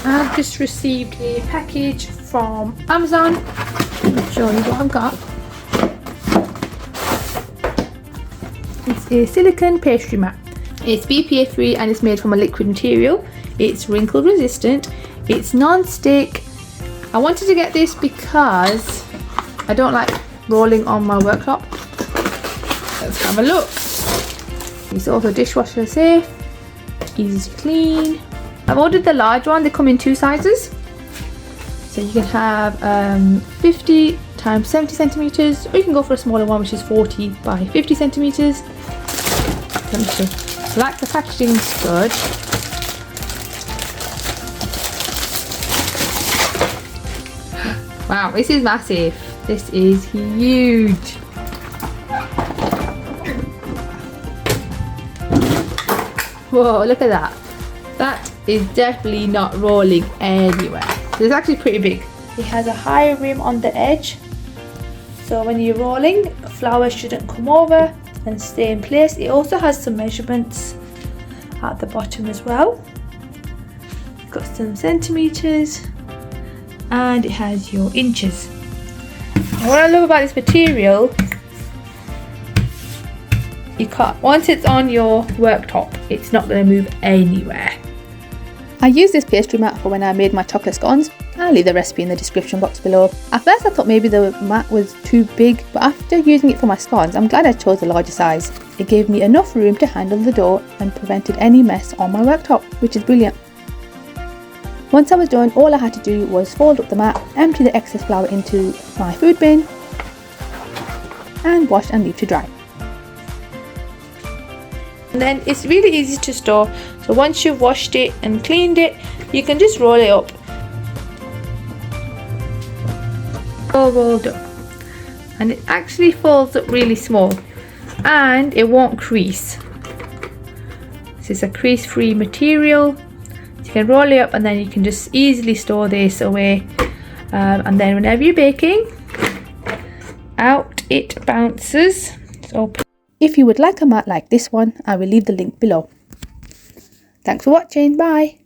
I've just received a package from Amazon. I'll show you what I've got. It's a silicone pastry mat. It's BPA free and it's made from a liquid material. It's wrinkle resistant. It's non-stick. I wanted to get this because I don't like rolling on my worktop. Let's have a look. It's also dishwasher safe, easy to clean. I've ordered the large one. They come in 2 sizes. So you can have 50 times 70 centimeters, or you can go for a smaller one, which is 40 by 50 centimeters. Let me see. So like the packaging's good. Wow, this is massive. This is huge. Whoa, look at that. That is definitely not rolling anywhere. It's actually pretty big. It has a high rim on the edge, so when you're rolling, flour shouldn't come over and stay in place. It also has some measurements at the bottom as well. It's got some centimeters and it has your inches. And what I love about this material, you can't, once it's on your worktop, it's not going to move anywhere. I used this pastry mat for when I made my chocolate scones. I'll leave the recipe in the description box below. At first I thought maybe the mat was too big, but after using it for my scones, I'm glad I chose the larger size. It gave me enough room to handle the dough and prevented any mess on my worktop, which is brilliant. Once I was done, all I had to do was fold up the mat, empty the excess flour into my food bin, and wash and leave to dry. And then it's really easy to store, so once you've washed it and cleaned it, you can just roll it up. All rolled up, and it actually folds up really small and it won't crease. This is a crease free material, so you can roll it up and then you can just easily store this away, and then whenever you're baking, out it bounces. It's open. If you would like a mat like this one, I will leave the link below. Thanks for watching, bye!